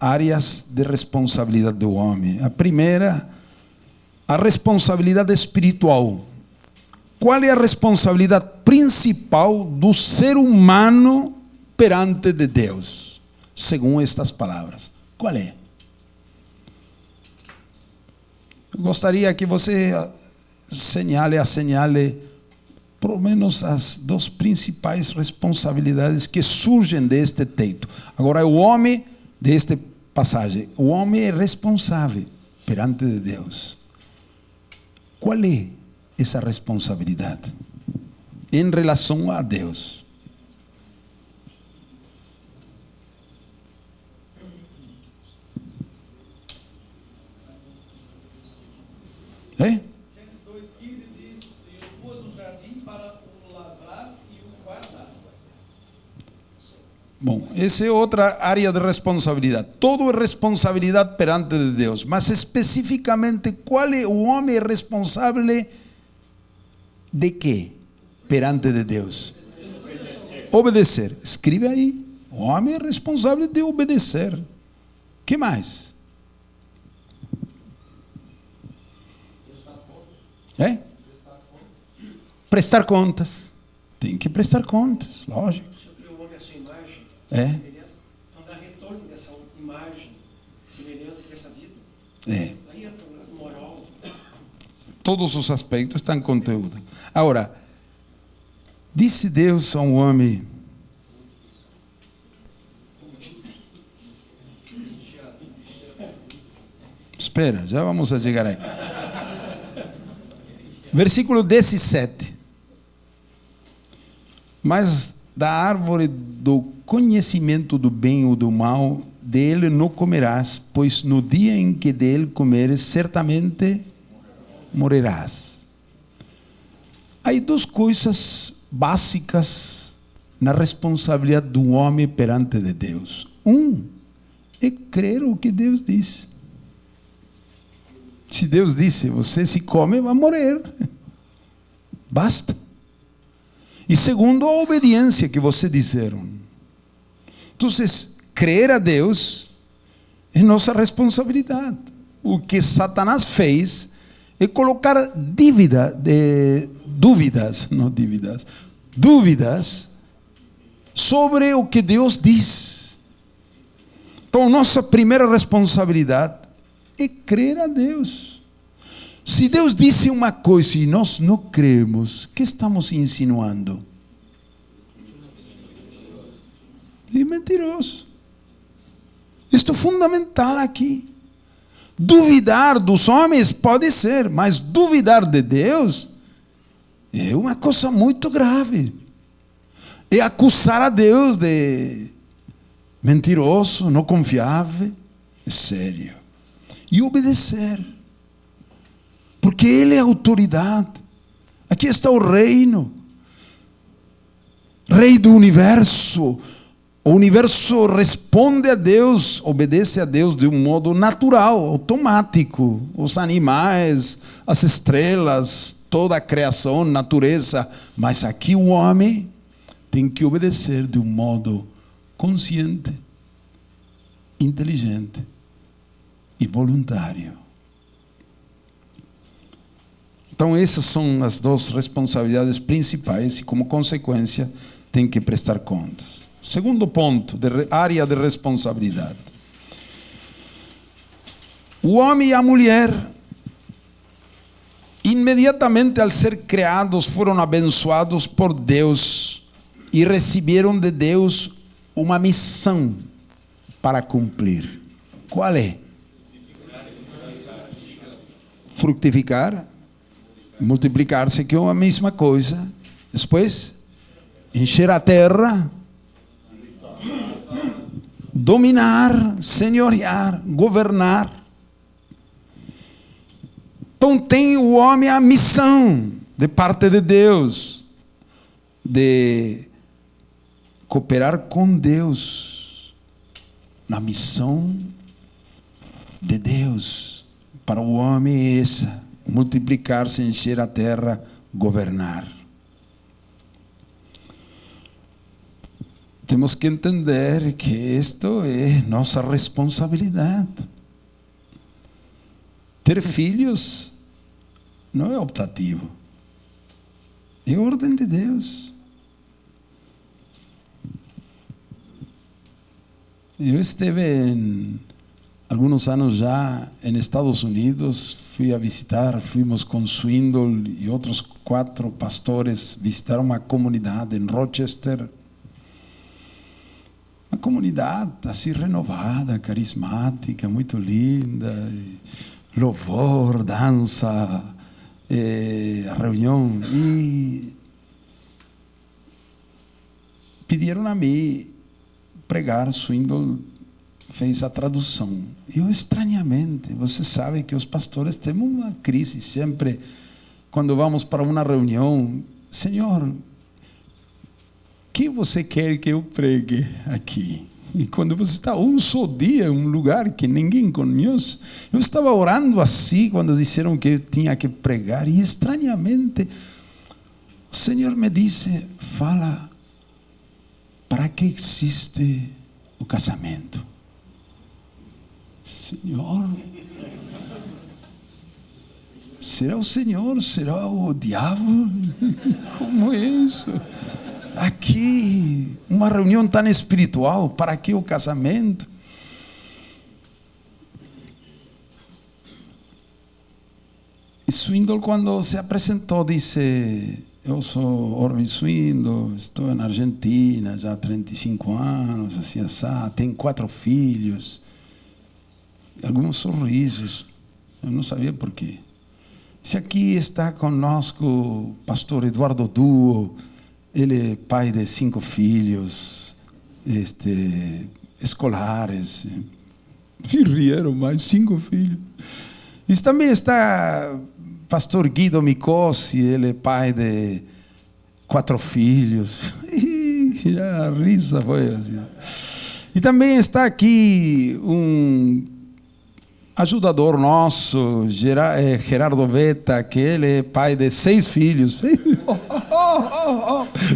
áreas de responsabilidade do homem. A primeira, a responsabilidade espiritual. Qual é a responsabilidade principal do ser humano perante de Deus? Segundo estas palavras. Qual é? Eu gostaria que você assinale pelo menos as duas principais responsabilidades que surgem deste texto. Agora, o homem, desta passagem, o homem é responsável perante de Deus. Qual é essa responsabilidade em relação a Deus? É? Gênesis 2,15 diz: eu pus um jardim para o lavrar e o guardar. Bom, essa é outra área de responsabilidade. Tudo é responsabilidade perante de Deus. Mas especificamente, qual é o homem responsável de quê? Perante de Deus. Obedecer. Escreve aí. O homem é responsável de obedecer. Que mais? É? Prestar contas. Tem que prestar contas, lógico. O Senhor criou o homem à sua imagem, É. semelhança. Então dá retorno dessa imagem, semelhança dessa vida. É. Aí entra o lado moral. Todos os aspectos estão em conteúdo. Agora, disse Deus a um homem: espera, já vamos a chegar aí. Versículo 17. Mas da árvore do conhecimento do bem ou do mal, dele não comerás, pois no dia em que dele comeres, certamente morrerás. Há duas coisas básicas na responsabilidade do homem perante de Deus. É crer o que Deus disse. Se Deus disse, você se come, vai morrer. Basta. E segundo, a obediência que vocês disseram. Então, crer a Deus é nossa responsabilidade. O que Satanás fez é colocar dúvidas sobre o que Deus diz. Então, nossa primeira responsabilidade é crer a Deus. Se Deus disse uma coisa e nós não cremos, o que estamos insinuando? É mentiroso. Isto é fundamental aqui. Duvidar dos homens pode ser, mas duvidar de Deus é uma coisa muito grave. É acusar a Deus de mentiroso, não confiável. É sério. E obedecer. Porque Ele é a autoridade. Aqui está o reino. Rei do universo. O universo responde a Deus, obedece a Deus de um modo natural, automático. Os animais, as estrelas, toda a criação, natureza. Mas aqui o homem tem que obedecer de um modo consciente, inteligente e voluntário. Então essas são as duas responsabilidades principais e como consequência tem que prestar contas. Segundo ponto, área de responsabilidade. O homem e a mulher, imediatamente ao ser criados, foram abençoados por Deus e receberam de Deus uma missão para cumprir. Qual é? Frutificar, multiplicar-se, que é a mesma coisa. Depois, encher a terra, dominar, senhorear, governar. Então tem o homem a missão de parte de Deus de cooperar com Deus na missão de Deus para o homem é essa: multiplicar-se, encher a terra, governar. temos que entender que isto é nossa responsabilidade. Ter filhos não é optativo, é ordem de Deus. Eu estive alguns anos já nos Estados Unidos, fomos com Swindoll e outros 4 pastores visitar uma comunidade em Rochester. Uma comunidade assim renovada, carismática, muito linda, louvor, dança, a reunião. E pediram a mim pregar. Swindoll fez a tradução. Eu, estranhamente, você sabe que os pastores temos uma crise sempre, quando vamos para uma reunião: Senhor, que você quer que eu pregue aqui? E quando você está um só dia em um lugar que ninguém conhece, eu estava orando assim quando disseram que eu tinha que pregar, e estranhamente o Senhor me disse: fala, para que existe o casamento? Senhor, será o Senhor? Será o diabo? Como é isso? Aqui, uma reunião tão espiritual, para que o casamento? E Swindoll, quando se apresentou, disse: eu sou Orvin Swindoll, estou na Argentina já há 35 anos, assim, tenho 4 filhos. Alguns sorrisos, eu não sabia por quê. Se aqui está conosco o pastor Eduardo Duo, ele é pai de 5 filhos, escolares, e rieram mais, 5 filhos. E também está pastor Guido Micossi, ele é pai de 4 filhos, e a risa foi assim. E também está aqui ajudador nosso, Gerardo Veta, que ele é pai de 6 filhos.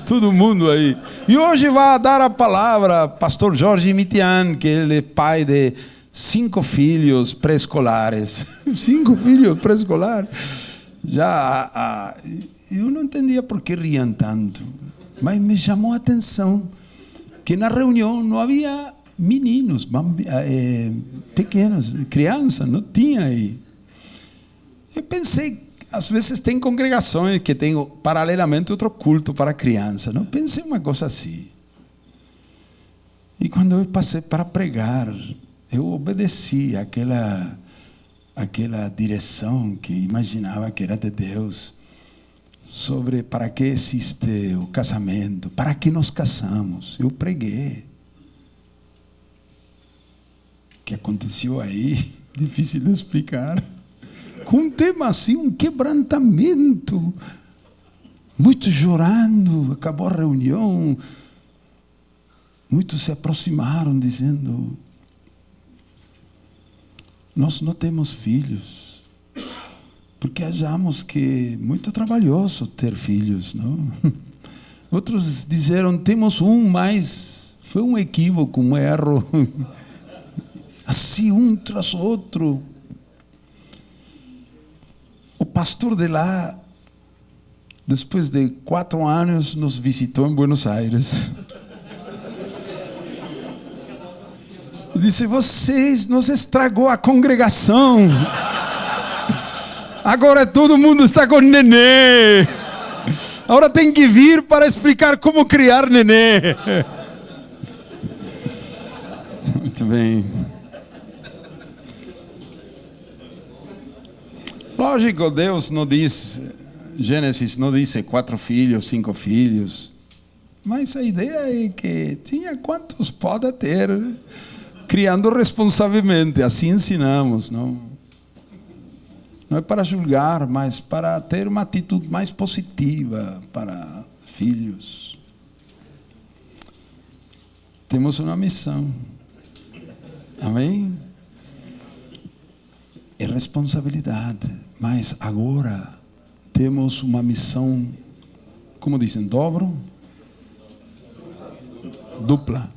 Todo mundo aí. E hoje vai dar a palavra pastor Jorge Mitian, que ele é pai de 5 filhos pré-escolares. 5 filhos pré-escolares. Eu não entendia por que riam tanto, mas me chamou a atenção que na reunião não havia meninos, pequenos, crianças, não tinha aí. Eu pensei, às vezes tem congregações que têm paralelamente outro culto para crianças, não pensei uma coisa assim. E quando eu passei para pregar, eu obedeci àquela direção que imaginava que era de Deus, sobre para que existe o casamento, para que nos casamos. Eu preguei. Que aconteceu aí, difícil de explicar, com um tema assim, um quebrantamento, muitos chorando, acabou a reunião, muitos se aproximaram dizendo: nós não temos filhos, porque achamos que é muito trabalhoso ter filhos, não? Outros disseram: temos mas foi um equívoco, um erro. Assim, um tras outro. O pastor de lá, depois de 4 anos, nos visitou em Buenos Aires. Disse: vocês nos estragou a congregação. Agora todo mundo está com nenê. Agora tem que vir para explicar como criar nenê. Muito bem. Lógico, Deus não diz, Gênesis não diz 4 filhos, 5 filhos. Mas a ideia é que tinha quantos pode ter, criando responsavelmente. Assim ensinamos, não? Não é para julgar, mas para ter uma atitude mais positiva para filhos. Temos uma missão. Amém? É responsabilidade, mas agora temos uma missão, como dizem, dobro? dupla.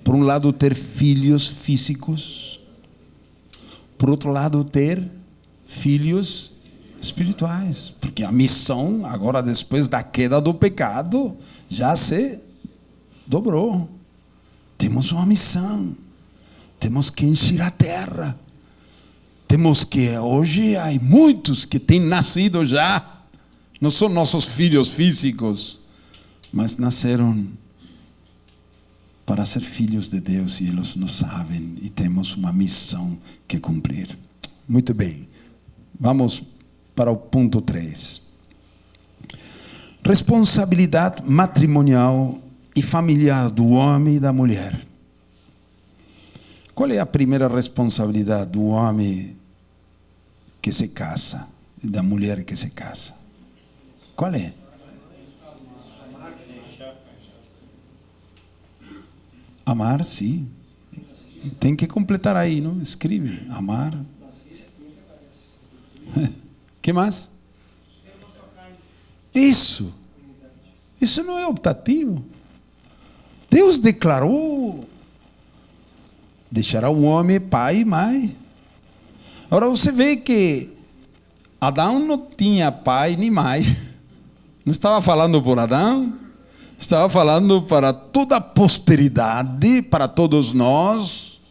Por um lado, ter filhos físicos. Por outro lado, ter filhos espirituais. Porque a missão, agora depois da queda do pecado, já se dobrou. Temos uma missão. Temos que encher a terra. Temos que, hoje, há muitos que têm nascido já. Não são nossos filhos físicos, mas nasceram para ser filhos de Deus, e eles não sabem, e temos uma missão que cumprir. Muito bem, vamos para o ponto 3. Responsabilidade matrimonial e familiar do homem e da mulher. Qual é a primeira responsabilidade do homem que se casa e da mulher que se casa? Qual é? Amar, sim. Tem que completar aí, não? Escreve. Amar. Que mais? Isso. Isso não é optativo. Deus declarou: deixará o homem pai e mãe. Agora você vê que Adão não tinha pai nem mãe. Não estava falando por Adão. Estava falando para toda a posteridade, para todos nós.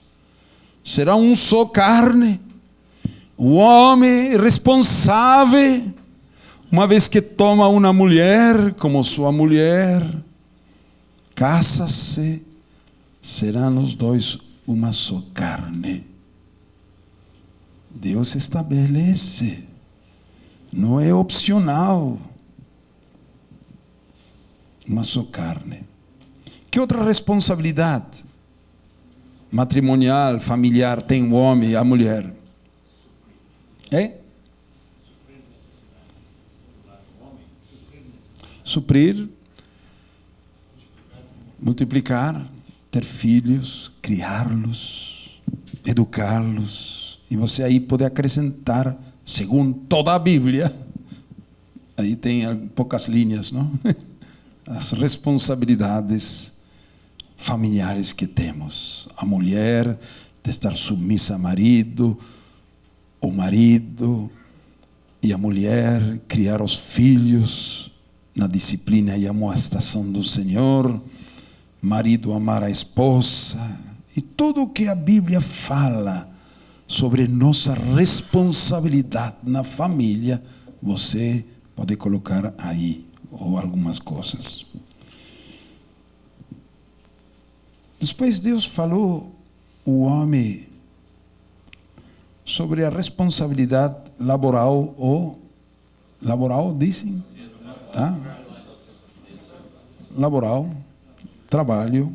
Será um só carne. O homem responsável, uma vez que toma uma mulher como sua mulher, casa-se, serão os dois uma só carne. Deus estabelece, não é opcional. Uma só carne. Que outra responsabilidade matrimonial, familiar tem o homem e a mulher? Suprir, multiplicar, ter filhos, criá-los, educá-los. E você aí pode acrescentar, segundo toda a Bíblia, aí tem poucas linhas, não? As responsabilidades familiares que temos. A mulher de estar submissa ao marido, o marido e a mulher criar os filhos na disciplina e amoestação do Senhor, marido amar a esposa, e tudo o que a Bíblia fala sobre nossa responsabilidade na família, você pode colocar aí, ou algumas coisas. Depois Deus falou o homem sobre a responsabilidade laboral, ou laboral, dizem? Tá? Laboral, trabalho.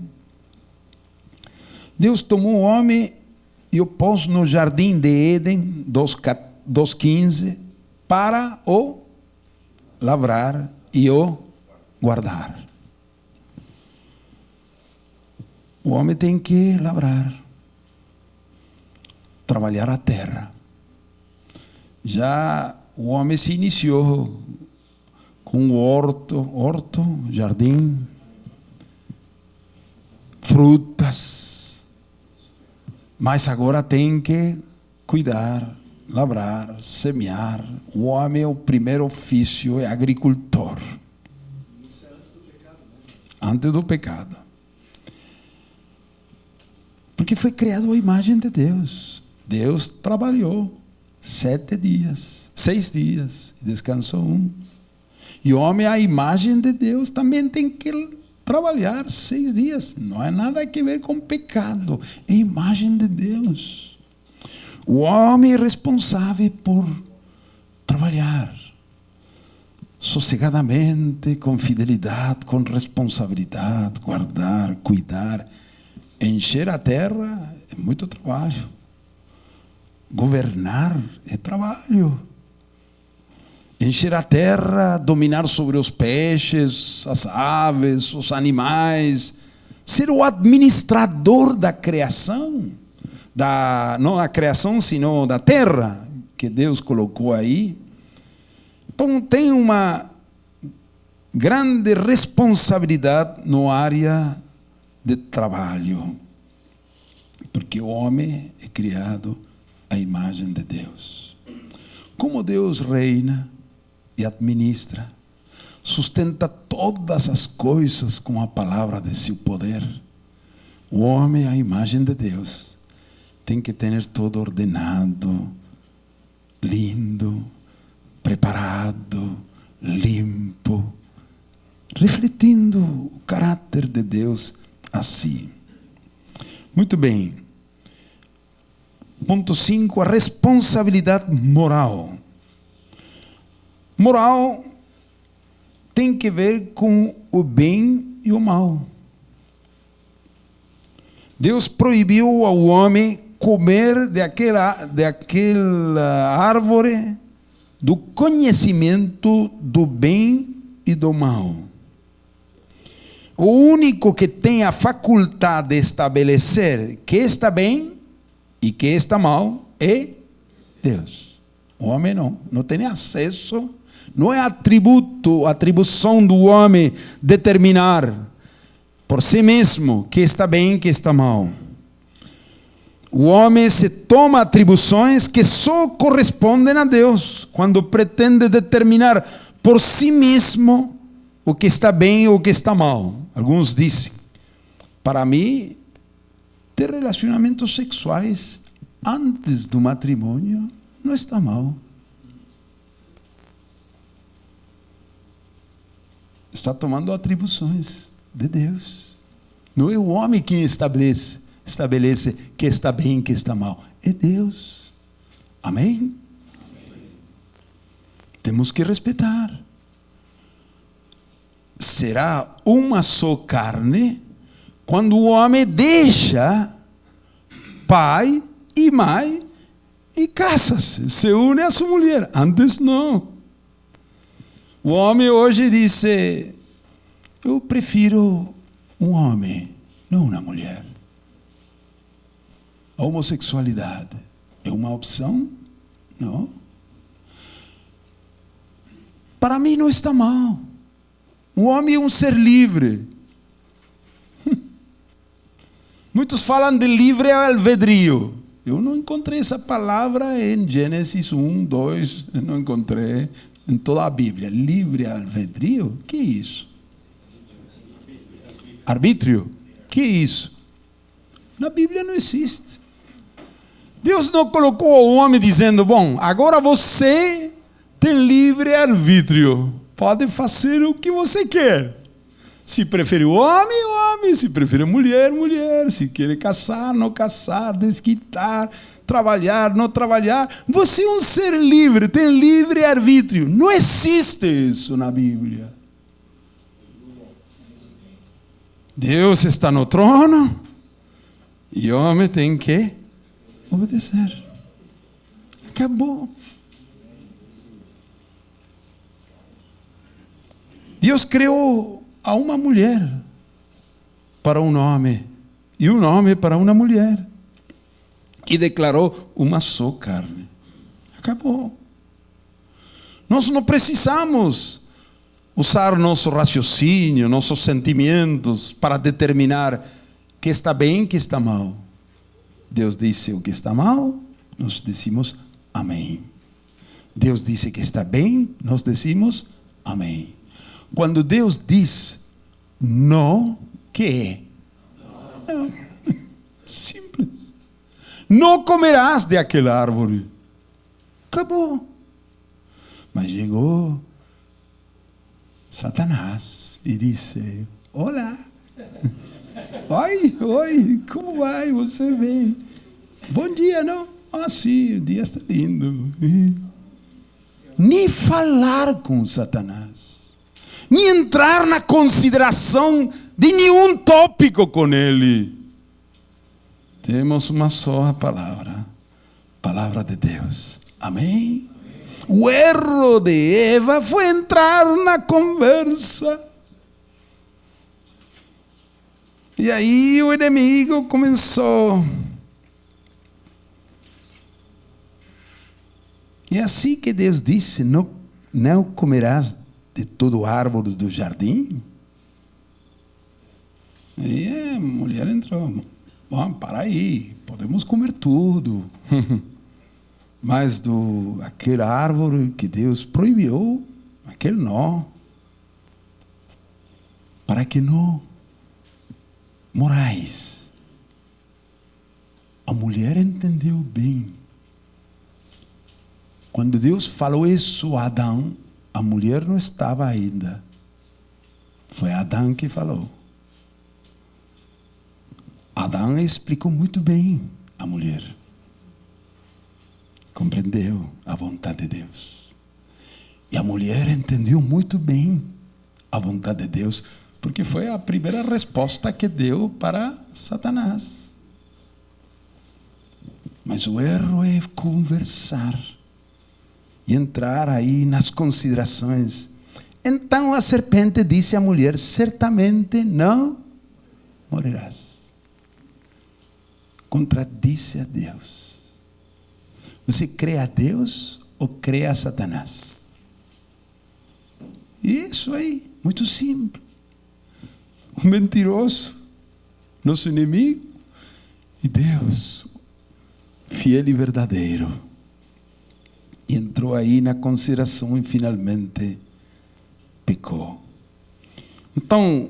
Deus tomou o homem e o pôs no jardim de Éden, 2:15, para o lavrar e o guardar. O homem tem que labrar, trabalhar a terra. Já o homem se iniciou com o horto, jardim, frutas, mas agora tem que cuidar, labrar, semear. O homem, o primeiro ofício é agricultor. Isso é antes do pecado, né? Antes do pecado. Porque foi criado a imagem de Deus. Deus trabalhou 6 dias e descansou 1. E o homem, a imagem de Deus, também tem que trabalhar 6 dias. Não é nada a ver com pecado, é a imagem de Deus. O homem é responsável por trabalhar sossegadamente, com fidelidade, com responsabilidade, guardar, cuidar. Encher a terra é muito trabalho. Governar é trabalho. Encher a terra, dominar sobre os peixes, as aves, os animais, ser o administrador da criação, não a criação, sino da terra que Deus colocou aí. Então tem uma grande responsabilidade na área de trabalho, porque o homem é criado à imagem de Deus. Como Deus reina e administra, sustenta todas as coisas com a palavra de seu poder, o homem, à imagem de Deus, tem que ter tudo ordenado, lindo, preparado, limpo, refletindo o caráter de Deus assim. Muito bem. Ponto 5, a responsabilidade moral. Moral tem que ver com o bem e o mal. Deus proibiu ao homem comer daquela árvore do conhecimento do bem e do mal. O único que tem a faculdade de estabelecer que está bem e que está mal é Deus. O homem não tem acesso, não é atribuição do homem determinar por si mesmo que está bem e que está mal. O homem se toma atribuições que só correspondem a Deus, quando pretende determinar por si mesmo o que está bem ou o que está mal. Alguns dizem, para mim, ter relacionamentos sexuais antes do matrimônio não está mal. Está tomando atribuições de Deus. Não é o homem quem estabelece que está bem e que está mal. É Deus. Amém? Temos que respeitar. Será uma só carne quando o homem deixa pai e mãe e casa-se, se une a sua mulher. Antes não. O homem hoje diz: eu prefiro um homem, não uma mulher. A homossexualidade é uma opção? Não. Para mim não está mal. O homem é um ser livre. Muitos falam de livre albedrio. Eu não encontrei essa palavra em Gênesis 1, 2, eu não encontrei em toda a Bíblia. Livre albedrio? Que é isso? Arbítrio? Que é isso? Na Bíblia não existe. Deus não colocou o homem dizendo: bom, agora você tem livre arbítrio, pode fazer o que você quer. Se prefere o homem, homem. Se prefere mulher, mulher. Se quer caçar, não caçar, desquitar, trabalhar, não trabalhar. Você é um ser livre, tem livre arbítrio. Não existe isso na Bíblia. Deus está no trono e o homem tem que obedecer. Acabou. Deus criou a uma mulher para um homem e um homem para uma mulher, que declarou uma só carne. Acabou. Nós não precisamos usar nosso raciocínio, nossos sentimentos para determinar que está bem e que está mal. Deus disse o que está mal, nós decimos amém. Deus disse que está bem, nós decimos amém. Quando Deus diz não, que é? Não. Simples. Não comerás de aquela árvore. Acabou. Mas chegou Satanás e disse: olá. Oi, como vai? Você vem? Bom dia, não? Ah, sim, o dia está lindo. Nem falar com Satanás. Nem entrar na consideração de nenhum tópico com ele. Temos uma só palavra. Palavra de Deus. Amém? O erro de Eva foi entrar na conversa. E aí o inimigo começou. E assim que Deus disse: não comerás de todo árvore do jardim. E mulher entrou. Bom, para aí, podemos comer tudo. Mas aquele árvore que Deus proibiu, aquele não. Para que não morais. A mulher entendeu bem. Quando Deus falou isso a Adão, a mulher não estava ainda. Foi Adão que falou. Adão explicou muito bem a mulher. Compreendeu a vontade de Deus. E a mulher entendeu muito bem a vontade de Deus, porque foi a primeira resposta que deu para Satanás. Mas o erro é conversar e entrar aí nas considerações. Então a serpente disse à mulher: certamente não morrerás. Contradisse a Deus. Você crê a Deus ou crê a Satanás? Isso aí, muito simples. O mentiroso, nosso inimigo, e Deus, fiel e verdadeiro. E entrou aí na consideração e finalmente pecou. Então,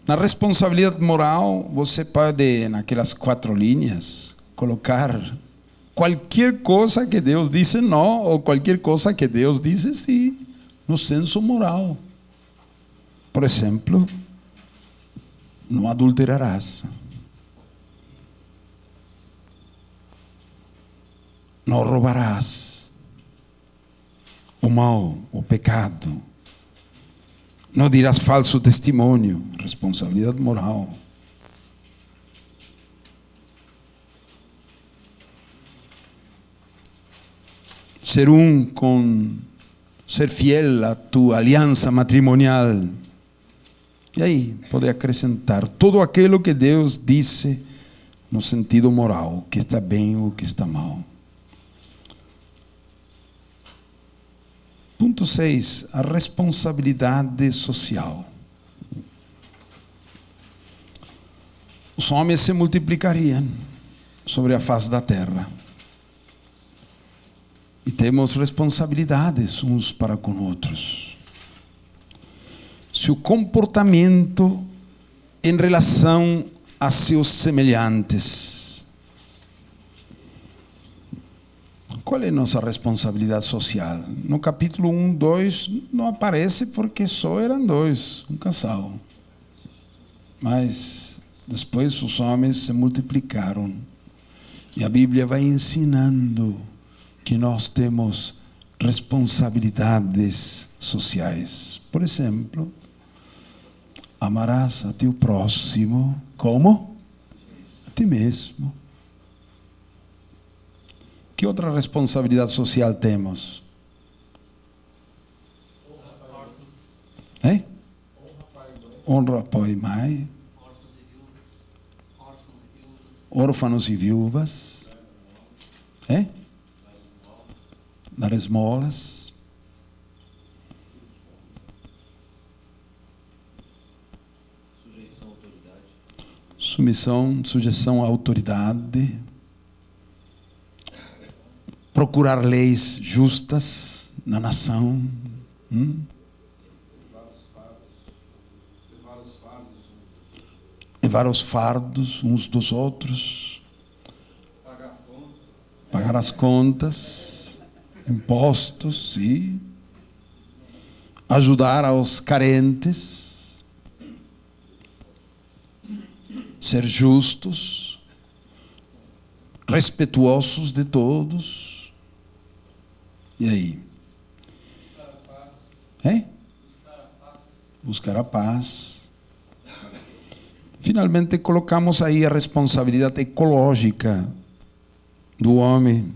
na responsabilidade moral, você pode, naquelas 4 linhas, colocar qualquer coisa que Deus disse não, ou qualquer coisa que Deus disse sim, no senso moral. Por exemplo, não adulterarás. Não roubarás. O mal, o pecado. Não dirás falso testemunho. Responsabilidade moral. Ser fiel à tua aliança matrimonial. E aí, pode acrescentar tudo aquilo que Deus disse no sentido moral, o que está bem ou o que está mal. Ponto 6, a responsabilidade social. Os homens se multiplicariam sobre a face da terra. E temos responsabilidades uns para com outros. Se o comportamento em relação a seus semelhantes. Qual é a nossa responsabilidade social? No capítulo 1, 2, não aparece porque só eram 2, um casal. Mas depois os homens se multiplicaram. E a Bíblia vai ensinando que nós temos responsabilidades sociais. Por exemplo, amarás a teu próximo como? A ti mesmo. Que outra responsabilidade social temos? Honra pai e mãe. Órfãos e viúvas. Dar esmolas. Sujeição à autoridade. Procurar leis justas na nação. Levar os fardos uns dos outros. Pagar as contas. Impostos, sim. Ajudar aos carentes. Ser justos. Respeituosos de todos. E aí? Buscar a paz. Finalmente colocamos aí a responsabilidade ecológica do homem.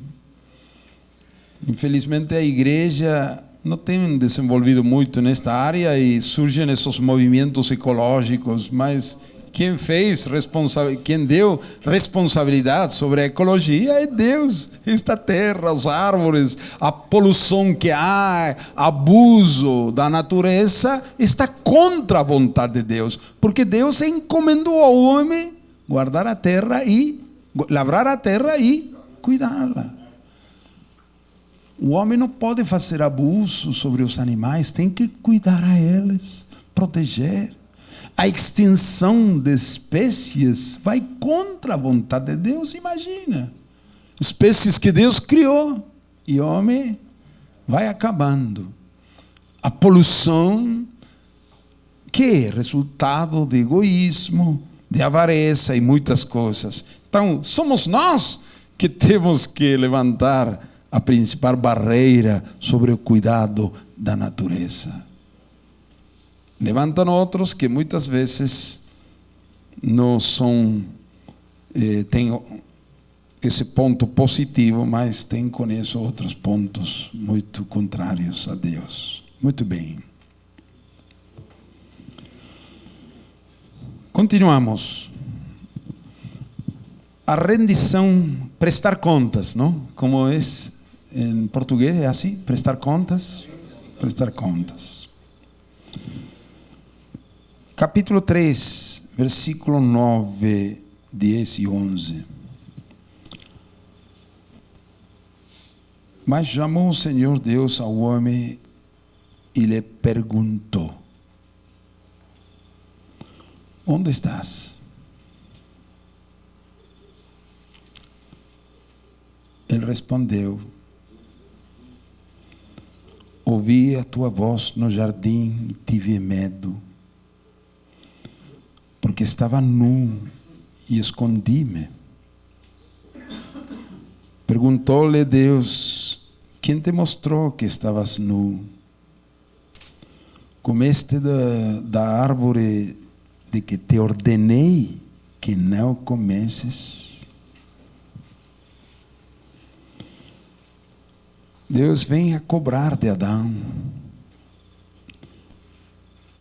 Infelizmente a igreja não tem desenvolvido muito nesta área e surgem esses movimentos ecológicos, mas quem deu responsabilidade sobre a ecologia é Deus. Esta terra, as árvores, a poluição que há, abuso da natureza, está contra a vontade de Deus. Porque Deus encomendou ao homem guardar a terra e lavrar a terra e cuidá-la. O homem não pode fazer abuso sobre os animais, tem que cuidar a eles, proteger. A extinção de espécies vai contra a vontade de Deus, imagina. Espécies que Deus criou e o homem vai acabando. A poluição, que é resultado de egoísmo, de avareza e muitas coisas. Então, somos nós que temos que levantar a principal barreira sobre o cuidado da natureza. Levantam outros que muitas vezes não são, têm esse ponto positivo, mas têm com isso outros pontos muito contrários a Deus. Muito bem. Continuamos. A rendição, prestar contas, não? Como é em português, é assim? Prestar contas? Prestar contas. Capítulo 3, versículo 9, 10 e 11. Mas chamou o Senhor Deus ao homem e lhe perguntou: onde estás? Ele respondeu: ouvi a tua voz no jardim e tive medo, porque estava nu e escondi-me. Perguntou-lhe Deus: quem te mostrou que estavas nu? Comeste da árvore de que te ordenei que não comesses? Deus vem a cobrar de Adão.